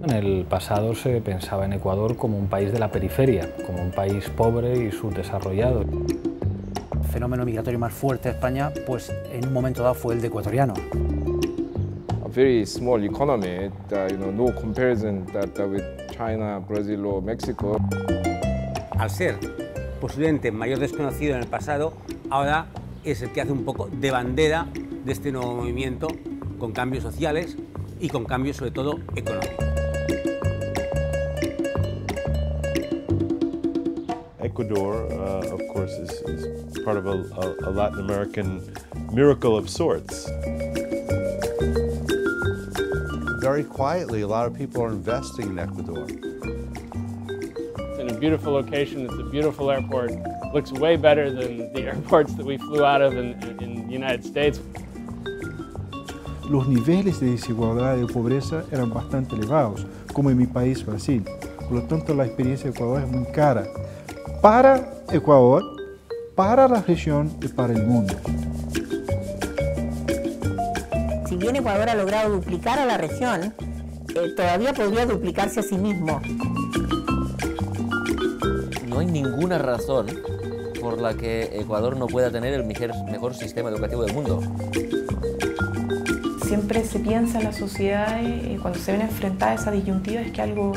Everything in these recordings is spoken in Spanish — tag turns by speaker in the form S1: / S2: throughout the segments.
S1: En el pasado se pensaba en Ecuador como un país de la periferia, como un país pobre y subdesarrollado.
S2: El fenómeno migratorio más fuerte de España, pues en un momento dado fue el de ecuatoriano.
S3: A very small economy, no comparison with China, Brazil or Mexico.
S4: Al ser posiblemente mayor desconocido en el pasado, ahora es el que hace un poco de bandera de este nuevo movimiento, con cambios sociales y con cambios sobre todo económicos.
S5: Ecuador, of course, is part of a Latin American miracle of sorts.
S6: Very quietly, a lot of people are investing in Ecuador.
S7: It's in a beautiful location, it's a beautiful airport. It looks way better than the airports that we flew out of in the United States.
S8: Los niveles de desigualdad y de pobreza eran bastante elevados, como en mi país, Brasil. Por lo tanto, la experiencia de Ecuador es muy cara para Ecuador, para la región y para el mundo.
S9: Si bien Ecuador ha logrado duplicar a la región, todavía podría duplicarse a sí mismo.
S10: No hay ninguna razón por la que Ecuador no pueda tener el mejor sistema educativo del mundo.
S11: Siempre se piensa en la sociedad cuando se ven enfrentadas a esa disyuntiva es que algo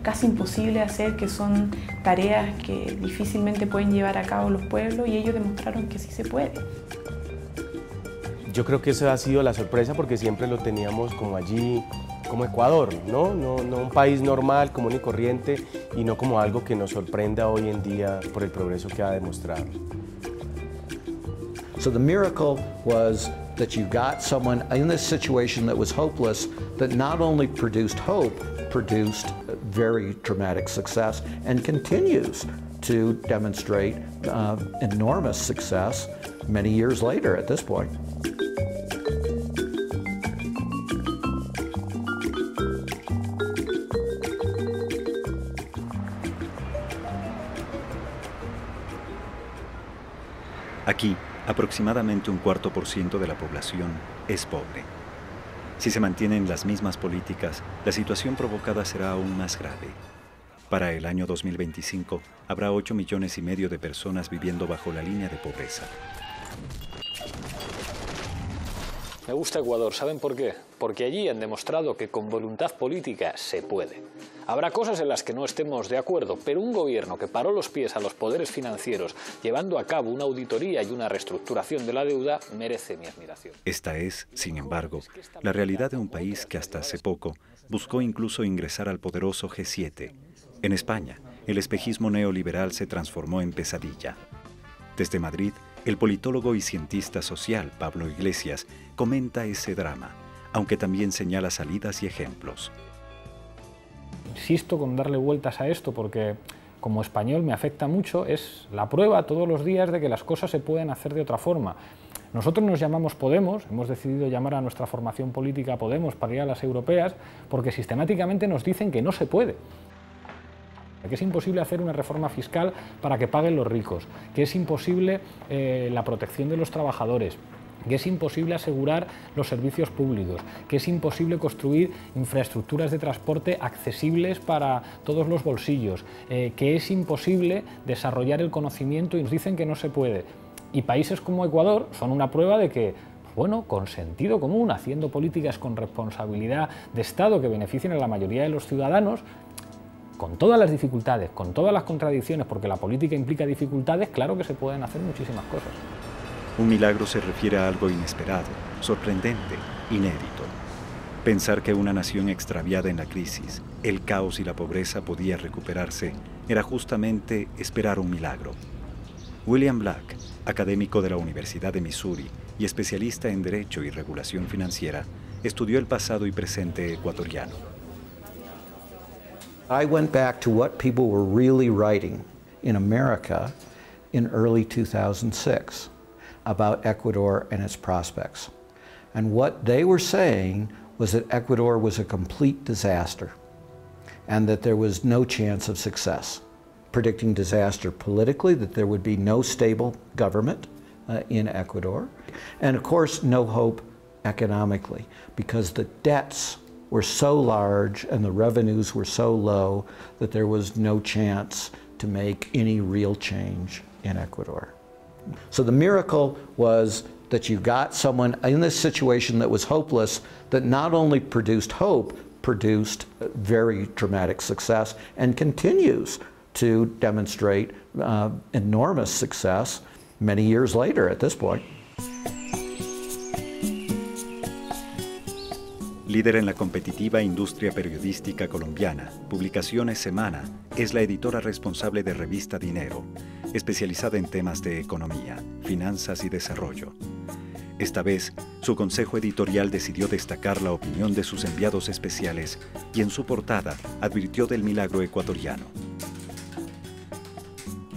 S11: casi imposible de hacer, que son tareas que difícilmente pueden llevar a cabo los pueblos, y ellos demostraron que sí se puede.
S12: Yo creo que esa ha sido la sorpresa porque siempre lo teníamos como allí, como Ecuador, ¿no? No un país normal, común y corriente, y no como algo que nos sorprenda hoy en día por el progreso que ha demostrado.
S13: So the miracle was that you got someone in this situation that was hopeless, that not only produced hope, produced very dramatic success and continues to demonstrate enormous success many years later at this point.
S14: Aquí, aproximadamente un 4% de la población es pobre. Si se mantienen las mismas políticas, la situación provocada será aún más grave. Para el año 2025, habrá 8,5 millones de personas viviendo bajo la línea de pobreza.
S15: Me gusta Ecuador, ¿saben por qué? Porque allí han demostrado que con voluntad política se puede. Habrá cosas en las que no estemos de acuerdo, pero un gobierno que paró los pies a los poderes financieros, llevando a cabo una auditoría y una reestructuración de la deuda, merece mi admiración.
S14: Esta es, sin embargo, la realidad de un país que hasta hace poco buscó incluso ingresar al poderoso G7. En España, el espejismo neoliberal se transformó en pesadilla. Desde Madrid, el politólogo y cientista social Pablo Iglesias comenta ese drama, aunque también señala salidas y ejemplos.
S1: Insisto con darle vueltas a esto porque como español me afecta mucho, es la prueba todos los días de que las cosas se pueden hacer de otra forma. Nosotros nos llamamos Podemos, hemos decidido llamar a nuestra formación política Podemos para ir a las europeas, porque sistemáticamente nos dicen que no se puede. Que es imposible hacer una reforma fiscal para que paguen los ricos, que es imposible la protección de los trabajadores, que es imposible asegurar los servicios públicos, que es imposible construir infraestructuras de transporte accesibles para todos los bolsillos, que es imposible desarrollar el conocimiento y nos dicen que no se puede. Y países como Ecuador son una prueba de que, bueno, con sentido común, haciendo políticas con responsabilidad de Estado que beneficien a la mayoría de los ciudadanos, con todas las dificultades, con todas las contradicciones, porque la política implica dificultades, claro que se pueden hacer muchísimas cosas.
S14: Un milagro se refiere a algo inesperado, sorprendente, inédito. Pensar que una nación extraviada en la crisis, el caos y la pobreza podía recuperarse era justamente esperar un milagro. William Black, académico de la Universidad de Missouri y especialista en Derecho y Regulación Financiera, estudió el pasado y presente ecuatoriano.
S13: I went back to what people were really writing in America in early 2006 about Ecuador and its prospects. And what they were saying was that Ecuador was a complete disaster and that there was no chance of success. Predicting disaster politically, that there would be no stable government in Ecuador, and of course no hope economically, because the debts were so large and the revenues were so low that there was no chance to make any real change in Ecuador. So the miracle was that you got someone in this situation that was hopeless, that not only produced hope, produced very dramatic success and continues to demonstrate enormous success many years later at this point.
S14: Líder en la competitiva industria periodística colombiana, Publicaciones Semana es la editora responsable de Revista Dinero, especializada en temas de economía, finanzas y desarrollo. Esta vez, su consejo editorial decidió destacar la opinión de sus enviados especiales y en su portada advirtió del milagro ecuatoriano.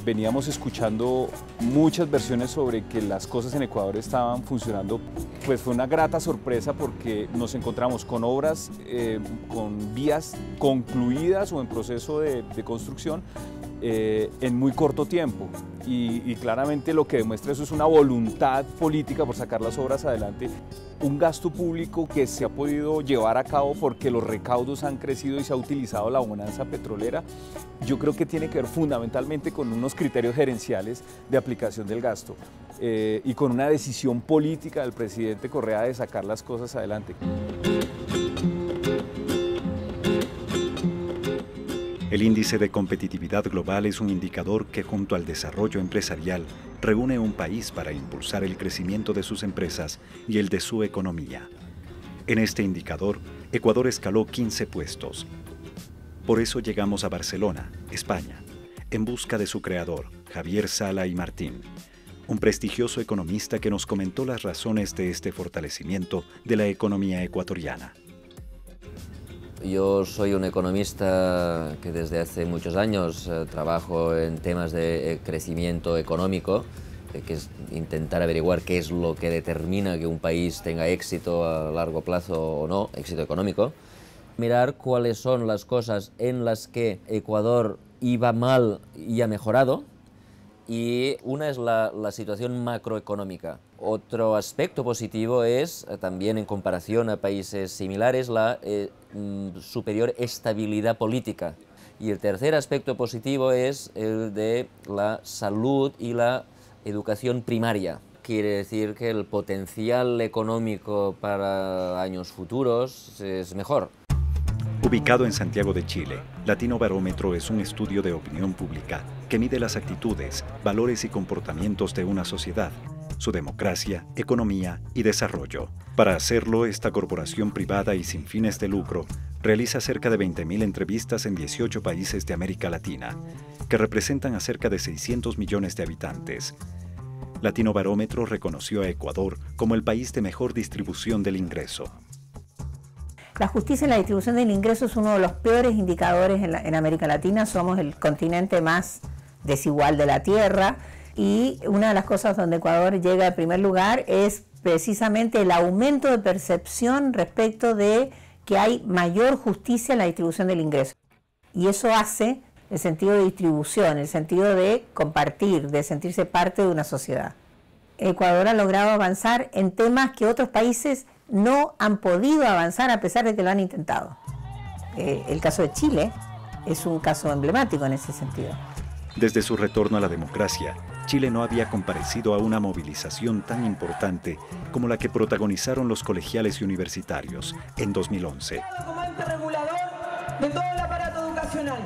S16: Veníamos escuchando muchas versiones sobre que las cosas en Ecuador estaban funcionando. Pues fue una grata sorpresa porque nos encontramos con obras, con vías concluidas o en proceso de construcción en muy corto tiempo. Y claramente lo que demuestra eso es una voluntad política por sacar las obras adelante. Un gasto público que se ha podido llevar a cabo porque los recaudos han crecido y se ha utilizado la bonanza petrolera. Yo creo que tiene que ver fundamentalmente con unos criterios gerenciales de aplicación del gasto y con una decisión política del presidente Correa de sacar las cosas adelante.
S14: El índice de competitividad global es un indicador que junto al desarrollo empresarial reúne un país para impulsar el crecimiento de sus empresas y el de su economía. En este indicador, Ecuador escaló 15 puestos. Por eso llegamos a Barcelona, España, en busca de su creador, Javier Sala y Martín, un prestigioso economista que nos comentó las razones de este fortalecimiento de la economía ecuatoriana.
S10: Yo soy un economista que desde hace muchos años trabajo en temas de crecimiento económico, que es intentar averiguar qué es lo que determina que un país tenga éxito a largo plazo o no, éxito económico. Mirar cuáles son las cosas en las que Ecuador iba mal y ha mejorado. Y una es la situación macroeconómica. Otro aspecto positivo es, también en comparación a países similares, la superior estabilidad política. Y el tercer aspecto positivo es el de la salud y la educación primaria. Quiere decir que el potencial económico para años futuros es mejor.
S14: Ubicado en Santiago de Chile, Latino Barómetro es un estudio de opinión pública que mide las actitudes, valores y comportamientos de una sociedad, su democracia, economía y desarrollo. Para hacerlo, esta corporación privada y sin fines de lucro realiza cerca de 20.000 entrevistas en 18 países de América Latina, que representan a cerca de 600 millones de habitantes. Latino Barómetro reconoció a Ecuador como el país de mejor distribución del ingreso.
S9: La justicia en la distribución del ingreso es uno de los peores indicadores en América Latina. Somos el continente más desigual de la Tierra y una de las cosas donde Ecuador llega en primer lugar es precisamente el aumento de percepción respecto de que hay mayor justicia en la distribución del ingreso. Y eso hace el sentido de distribución, el sentido de compartir, de sentirse parte de una sociedad. Ecuador ha logrado avanzar en temas que otros países no han podido avanzar a pesar de que lo han intentado. El caso de Chile es un caso emblemático en ese sentido.
S14: Desde su retorno a la democracia, Chile no había comparecido a una movilización tan importante como la que protagonizaron los colegiales y universitarios en 2011.
S17: Como ente regulador de todo el aparato educacional.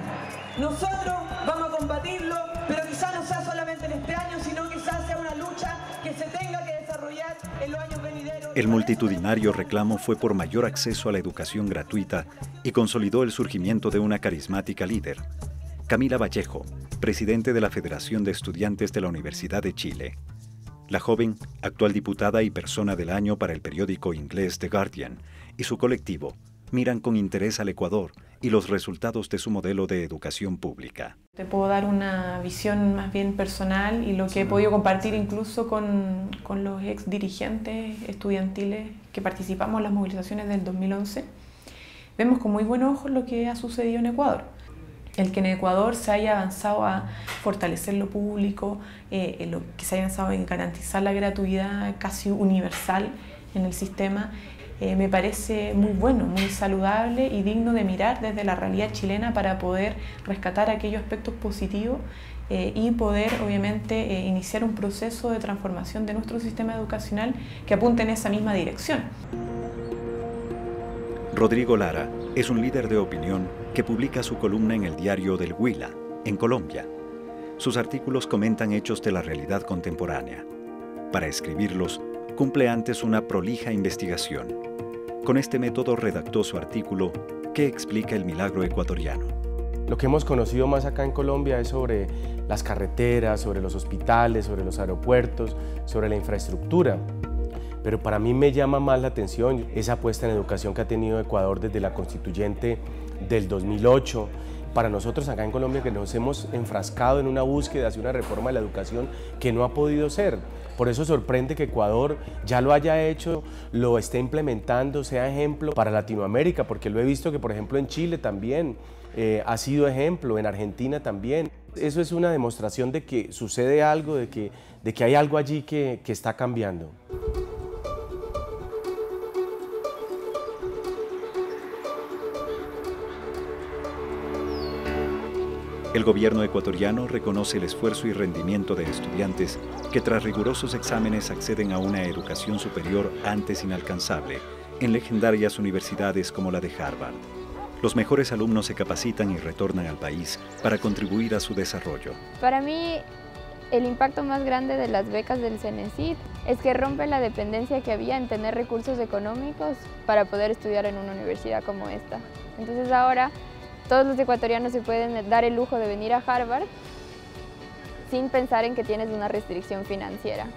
S17: Nosotros vamos a combatirlo, pero quizás no sea solamente en este año, sino quizás sea una lucha que se tenga que desarrollar en los años venideros.
S14: El multitudinario reclamo fue por mayor acceso a la educación gratuita y consolidó el surgimiento de una carismática líder, Camila Vallejo, presidente de la Federación de Estudiantes de la Universidad de Chile. La joven, actual diputada y persona del año para el periódico inglés The Guardian, y su colectivo miran con interés al Ecuador y los resultados de su modelo de educación pública.
S11: Te puedo dar una visión más bien personal y lo que he podido compartir incluso con los ex dirigentes estudiantiles que participamos en las movilizaciones del 2011. Vemos con muy buenos ojos lo que ha sucedido en Ecuador. El que en Ecuador se haya avanzado a fortalecer lo público, lo que se haya avanzado en garantizar la gratuidad casi universal en el sistema, me parece muy bueno, muy saludable y digno de mirar desde la realidad chilena para poder rescatar aquellos aspectos positivos y poder, obviamente, iniciar un proceso de transformación de nuestro sistema educacional que apunte en esa misma dirección.
S14: Rodrigo Lara es un líder de opinión que publica su columna en el diario del Huila, en Colombia. Sus artículos comentan hechos de la realidad contemporánea. Para escribirlos, cumple antes una prolija investigación. Con este método redactó su artículo ¿Qué explica el milagro ecuatoriano?
S12: Lo que hemos conocido más acá en Colombia es sobre las carreteras, sobre los hospitales, sobre los aeropuertos, sobre la infraestructura. Pero para mí me llama más la atención esa apuesta en educación que ha tenido Ecuador desde la constituyente del 2008. Para nosotros acá en Colombia, que nos hemos enfrascado en una búsqueda hacia una reforma de la educación que no ha podido ser. Por eso sorprende que Ecuador ya lo haya hecho, lo esté implementando, sea ejemplo para Latinoamérica, porque lo he visto que, por ejemplo, en Chile también ha sido ejemplo, en Argentina también. Eso es una demostración de que sucede algo, de que hay algo allí que está cambiando.
S14: El gobierno ecuatoriano reconoce el esfuerzo y rendimiento de estudiantes que tras rigurosos exámenes acceden a una educación superior antes inalcanzable en legendarias universidades como la de Harvard. Los mejores alumnos se capacitan y retornan al país para contribuir a su desarrollo.
S18: Para mí, el impacto más grande de las becas del CENESID es que rompe la dependencia que había en tener recursos económicos para poder estudiar en una universidad como esta. Entonces ahora todos los ecuatorianos se pueden dar el lujo de venir a Harvard sin pensar en que tienes una restricción financiera.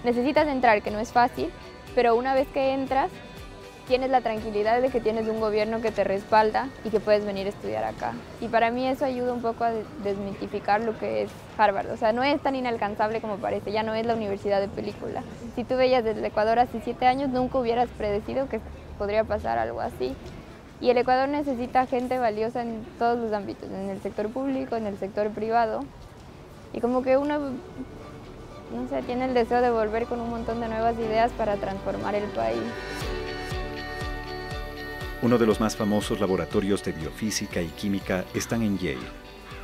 S18: Necesitas entrar, que no es fácil, pero una vez que entras, tienes la tranquilidad de que tienes un gobierno que te respalda y que puedes venir a estudiar acá. Y para mí eso ayuda un poco a desmitificar lo que es Harvard. O sea, no es tan inalcanzable como parece, ya no es la universidad de película. Si tú veías desde el Ecuador hace 7 años, nunca hubieras predecido que podría pasar algo así. Y el Ecuador necesita gente valiosa en todos los ámbitos, en el sector público, en el sector privado. Y como que uno, no sé, tiene el deseo de volver con un montón de nuevas ideas para transformar el país.
S14: Uno de los más famosos laboratorios de biofísica y química están en Yale,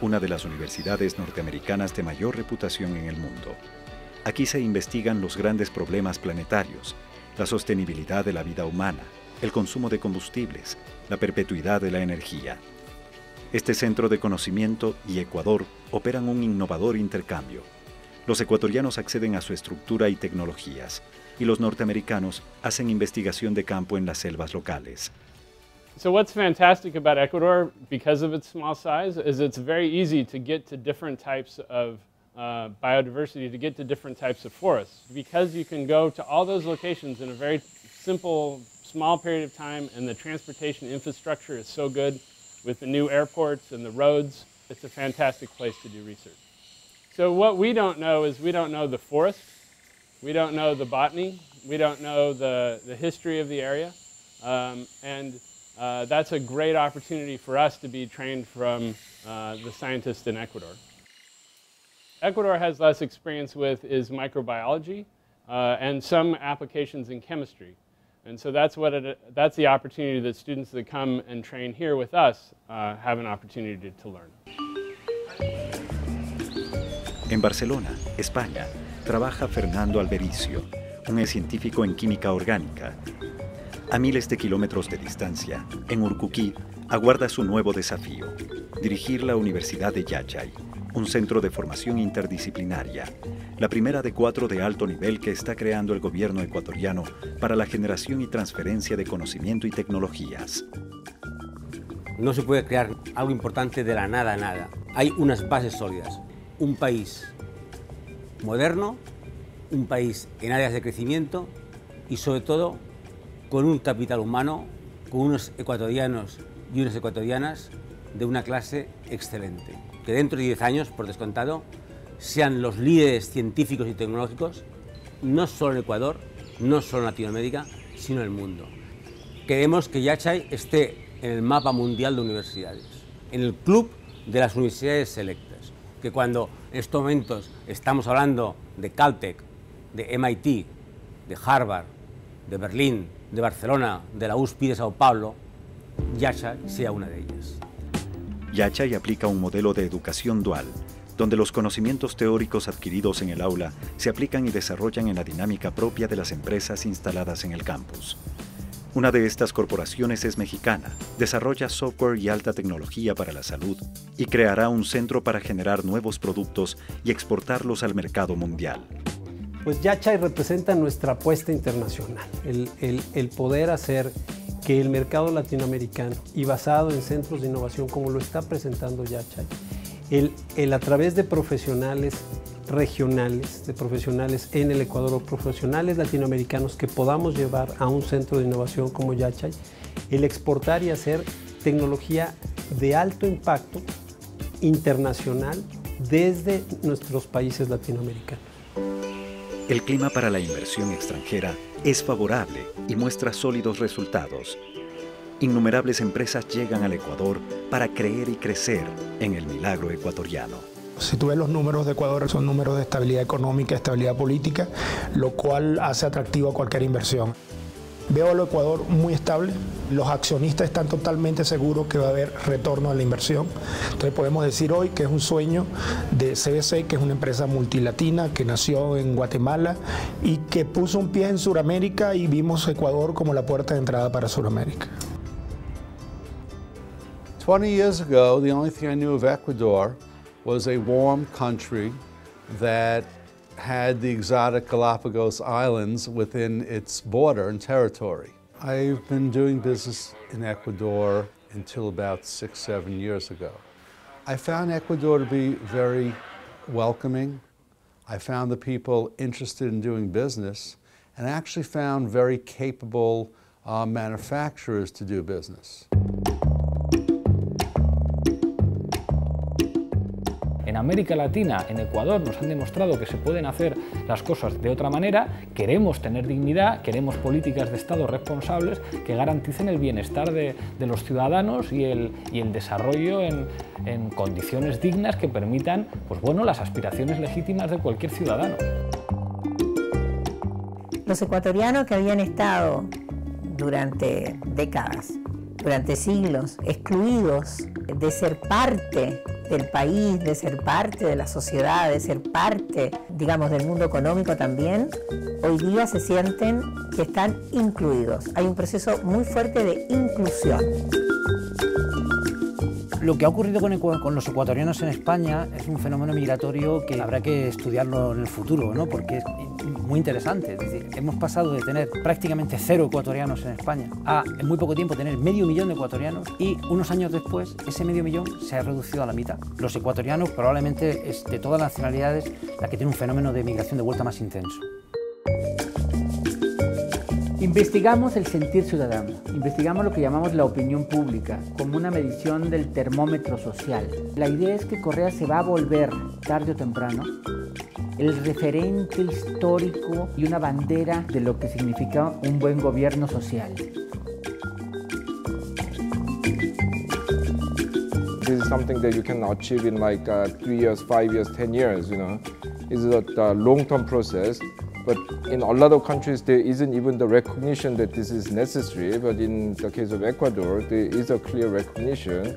S14: una de las universidades norteamericanas de mayor reputación en el mundo. Aquí se investigan los grandes problemas planetarios, la sostenibilidad de la vida humana, el consumo de combustibles, la perpetuidad de la energía. Este centro de conocimiento y Ecuador operan un innovador intercambio. Los ecuatorianos acceden a su estructura y tecnologías, y los norteamericanos hacen investigación de campo en las selvas locales.
S7: So what's fantastic about Ecuador, because of its small size, is it's very easy to get to different types of biodiversity, to get to different types of forests, because you can go to all those locations in a very simple, small period of time, and the transportation infrastructure is so good with the new airports and the roads. It's a fantastic place to do research. So what we don't know is we don't know the forest, we don't know the botany, we don't know the history of the area, and that's a great opportunity for us to be trained from the scientists in Ecuador. Ecuador has less experience with is microbiology and some applications in chemistry. And so that's the opportunity that students that come and train here with us have an opportunity to learn.
S14: En Barcelona, España, trabaja Fernando Albericio, un científico en química orgánica. A miles de kilómetros de distancia, en Urcuquí, aguarda su nuevo desafío, dirigir la Universidad de Yachay, un centro de formación interdisciplinaria, la primera de 4 de alto nivel que está creando el gobierno ecuatoriano para la generación y transferencia de conocimiento y tecnologías.
S4: No se puede crear algo importante de la nada a nada. Hay unas bases sólidas. Un país moderno, un país en áreas de crecimiento y sobre todo con un capital humano, con unos ecuatorianos y unas ecuatorianas de una clase excelente. Que dentro de 10 años, por descontado, sean los líderes científicos y tecnológicos, no solo en Ecuador, no solo en Latinoamérica, sino en el mundo. Queremos que Yachay esté en el mapa mundial de universidades, en el club de las universidades selectas, que cuando en estos momentos estamos hablando de Caltech, de MIT, de Harvard, de Berlín, de Barcelona, de la USP de Sao Paulo, Yachai sea una de ellas.
S14: Yachai aplica un modelo de educación dual, donde los conocimientos teóricos adquiridos en el aula se aplican y desarrollan en la dinámica propia de las empresas instaladas en el campus. Una de estas corporaciones es mexicana, desarrolla software y alta tecnología para la salud y creará un centro para generar nuevos productos y exportarlos al mercado mundial.
S19: Pues Yachai representa nuestra apuesta internacional, el poder hacer que el mercado latinoamericano y basado en centros de innovación como lo está presentando Yachai, a través de profesionales regionales, de profesionales en el Ecuador o profesionales latinoamericanos que podamos llevar a un centro de innovación como Yachai, el exportar y hacer tecnología de alto impacto internacional desde nuestros países latinoamericanos.
S14: El clima para la inversión extranjera es favorable y muestra sólidos resultados. Innumerables empresas llegan al Ecuador para creer y crecer en el milagro ecuatoriano.
S20: Si tú ves los números de Ecuador, son números de estabilidad económica, estabilidad política, lo cual hace atractivo a cualquier inversión. Veo al Ecuador muy estable, los accionistas están totalmente seguros que va a haber retorno a la inversión. Entonces podemos decir hoy que es un sueño de CBC, que es una empresa multilatina que nació en Guatemala y que puso un pie en Sudamérica y vimos Ecuador como la puerta de entrada para Sudamérica.
S6: 20 years ago, the only thing I knew of Ecuador was a warm country that had the exotic Galapagos Islands within its border and territory. I've been doing business in Ecuador until about 6-7 years ago. I found Ecuador to be very welcoming. I found the people interested in doing business, and I actually found very capable manufacturers to do business.
S1: En América Latina, en Ecuador, nos han demostrado que se pueden hacer las cosas de otra manera. Queremos tener dignidad, queremos políticas de Estado responsables que garanticen el bienestar de los ciudadanos y el desarrollo en condiciones dignas que permitan, pues bueno, las aspiraciones legítimas de cualquier ciudadano.
S9: Los ecuatorianos que habían estado durante décadas, durante siglos, excluidos de ser parte del país, de ser parte de la sociedad, de ser parte, digamos, del mundo económico también, hoy día se sienten que están incluidos. Hay un proceso muy fuerte de inclusión.
S2: Lo que ha ocurrido con los ecuatorianos en España es un fenómeno migratorio que habrá que estudiarlo en el futuro, ¿no? Porque es muy interesante. Es decir, hemos pasado de tener prácticamente 0 ecuatorianos en España a, en muy poco tiempo, tener medio millón de ecuatorianos y unos años después ese medio millón se ha reducido a la mitad. Los ecuatorianos probablemente es de todas las nacionalidades la que tiene un fenómeno de migración de vuelta más intenso.
S21: Investigamos el sentir ciudadano, investigamos lo que llamamos la opinión pública, como una medición del termómetro social. La idea es que Correa se va a volver, tarde o temprano, el referente histórico y una bandera de lo que significa un buen gobierno social.
S3: This is something that you can achieve in like 3 years, 5 years, 10 years, you know. It's a long-term process. But in a lot of countries, there isn't even the recognition that this is necessary. But in the case of Ecuador, there is a clear recognition,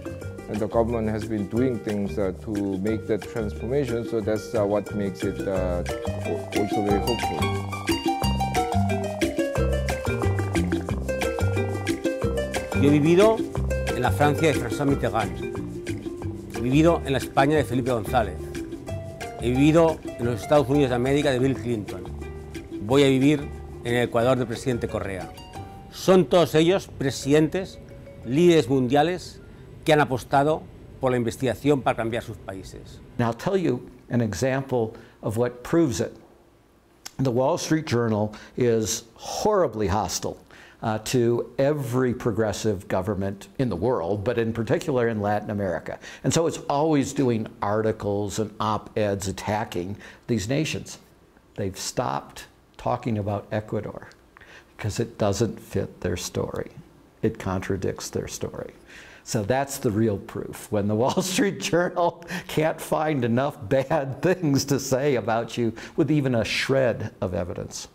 S3: and the government has been doing things to make that transformation. So that's what makes it also very hopeful.
S4: Yo he vivido en la Francia de François Mitterrand, he vivido en la España de Felipe González, he vivido en los Estados Unidos de América de Bill Clinton. Voy a vivir en el Ecuador del presidente Correa. Son todos ellos presidentes, líderes mundiales que han apostado por la investigación para cambiar sus países.
S13: Now I'll tell you an example of what proves it. The Wall Street Journal is horribly hostile to every progressive government in the world, but in particular in Latin America. And so it's always doing articles and op-eds attacking these nations. They've stopped talking about Ecuador because it doesn't fit their story. It contradicts their story. So that's the real proof. When the Wall Street Journal can't find enough bad things to say about you with even a shred of evidence.